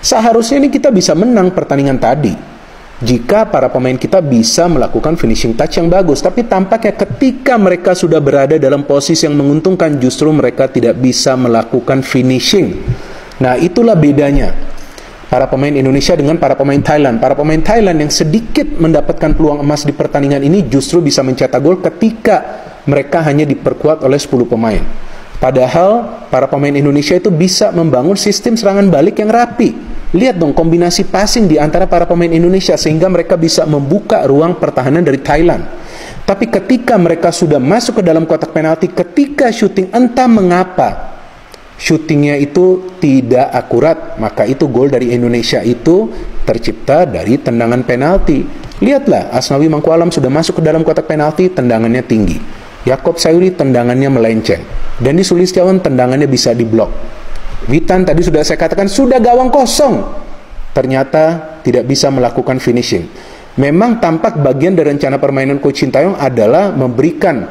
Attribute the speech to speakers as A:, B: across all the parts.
A: Seharusnya ini kita bisa menang pertandingan tadi jika para pemain kita bisa melakukan finishing touch yang bagus. Tapi tampaknya ketika mereka sudah berada dalam posisi yang menguntungkan, justru mereka tidak bisa melakukan finishing. Nah, itulah bedanya para pemain Indonesia dengan para pemain Thailand. Para pemain Thailand yang sedikit mendapatkan peluang emas di pertandingan ini justru bisa mencetak gol ketika mereka hanya diperkuat oleh 10 pemain. Padahal para pemain Indonesia itu bisa membangun sistem serangan balik yang rapi. Lihat dong kombinasi passing di antara para pemain Indonesia sehingga mereka bisa membuka ruang pertahanan dari Thailand. Tapi ketika mereka sudah masuk ke dalam kotak penalti, ketika syuting entah mengapa syutingnya itu tidak akurat, maka itu gol dari Indonesia itu tercipta dari tendangan penalti. Lihatlah, Asnawi Mangku Alam sudah masuk ke dalam kotak penalti, tendangannya tinggi. Yaakob Sayuri tendangannya melenceng. Denny Sulistiawan tendangannya bisa diblok. Witan tadi sudah saya katakan sudah gawang kosong, ternyata tidak bisa melakukan finishing. Memang tampak bagian dari rencana permainan Coach Sintayong adalah memberikan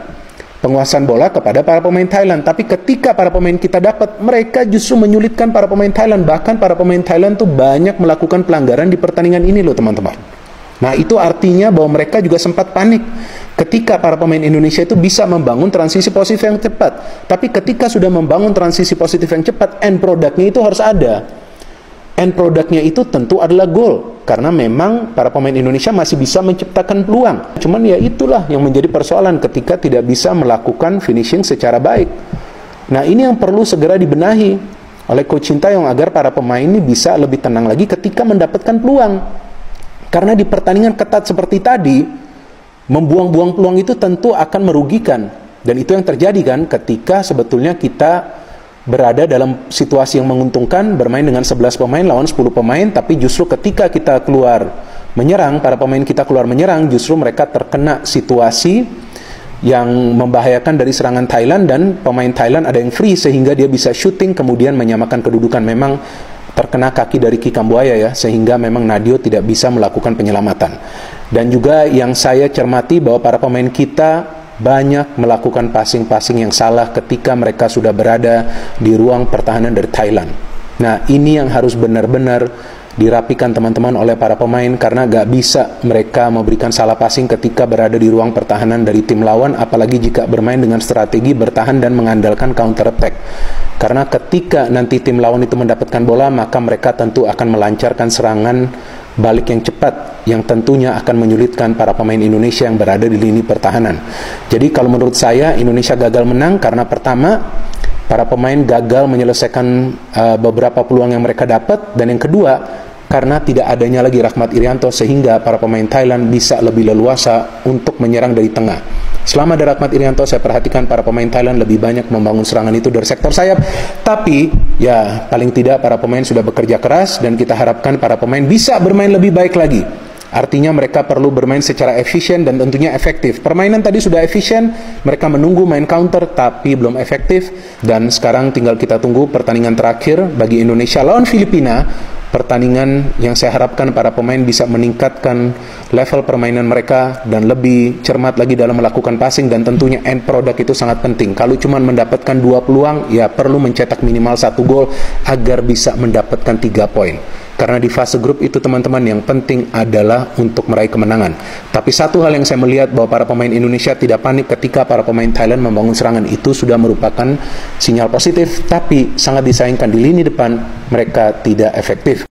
A: penguasaan bola kepada para pemain Thailand. Tapi ketika para pemain kita dapat, mereka justru menyulitkan para pemain Thailand. Bahkan para pemain Thailand tuh banyak melakukan pelanggaran di pertandingan ini loh teman-teman. Nah, itu artinya bahwa mereka juga sempat panik ketika para pemain Indonesia itu bisa membangun transisi positif yang cepat. Tapi ketika sudah membangun transisi positif yang cepat, end produknya itu harus ada. End produknya itu tentu adalah gol. Karena memang para pemain Indonesia masih bisa menciptakan peluang. Cuman ya itulah yang menjadi persoalan ketika tidak bisa melakukan finishing secara baik. Nah, ini yang perlu segera dibenahi oleh Coach Sintayong agar para pemain ini bisa lebih tenang lagi ketika mendapatkan peluang. Karena di pertandingan ketat seperti tadi, membuang-buang peluang itu tentu akan merugikan. Dan itu yang terjadi kan ketika sebetulnya kita berada dalam situasi yang menguntungkan, bermain dengan 11 pemain lawan 10 pemain, tapi justru ketika kita keluar menyerang, para pemain kita keluar menyerang, justru mereka terkena situasi yang membahayakan dari serangan Thailand, dan pemain Thailand ada yang free sehingga dia bisa shooting kemudian menyamakan kedudukan. Memang terkena kaki dari Ki Kambuaya ya, sehingga memang Nadio tidak bisa melakukan penyelamatan. Dan juga yang saya cermati bahwa para pemain kita banyak melakukan passing-passing yang salah ketika mereka sudah berada di ruang pertahanan dari Thailand. Nah, ini yang harus benar-benar dirapikan teman-teman oleh para pemain, karena gak bisa mereka memberikan salah passing ketika berada di ruang pertahanan dari tim lawan, apalagi jika bermain dengan strategi bertahan dan mengandalkan counter attack. Karena ketika nanti tim lawan itu mendapatkan bola, maka mereka tentu akan melancarkan serangan balik yang cepat, yang tentunya akan menyulitkan para pemain Indonesia yang berada di lini pertahanan. Jadi kalau menurut saya Indonesia gagal menang karena pertama, para pemain gagal menyelesaikan beberapa peluang yang mereka dapat, dan yang kedua, karena tidak adanya lagi Rahmat Irianto sehingga para pemain Thailand bisa lebih leluasa untuk menyerang dari tengah. Selama ada Rahmat Irianto, saya perhatikan para pemain Thailand lebih banyak membangun serangan itu dari sektor sayap. Tapi ya paling tidak para pemain sudah bekerja keras, dan kita harapkan para pemain bisa bermain lebih baik lagi. Artinya mereka perlu bermain secara efisien dan tentunya efektif. Permainan tadi sudah efisien, mereka menunggu main counter tapi belum efektif. Dan sekarang tinggal kita tunggu pertandingan terakhir bagi Indonesia lawan Filipina. Pertandingan yang saya harapkan para pemain bisa meningkatkan level permainan mereka dan lebih cermat lagi dalam melakukan passing, dan tentunya end product itu sangat penting. Kalau cuma mendapatkan 2 peluang, ya perlu mencetak minimal 1 gol agar bisa mendapatkan 3 poin. Karena di fase grup itu teman-teman yang penting adalah untuk meraih kemenangan. Tapi satu hal yang saya melihat bahwa para pemain Indonesia tidak panik ketika para pemain Thailand membangun serangan, itu sudah merupakan sinyal positif. Tapi sangat disayangkan di lini depan mereka tidak efektif.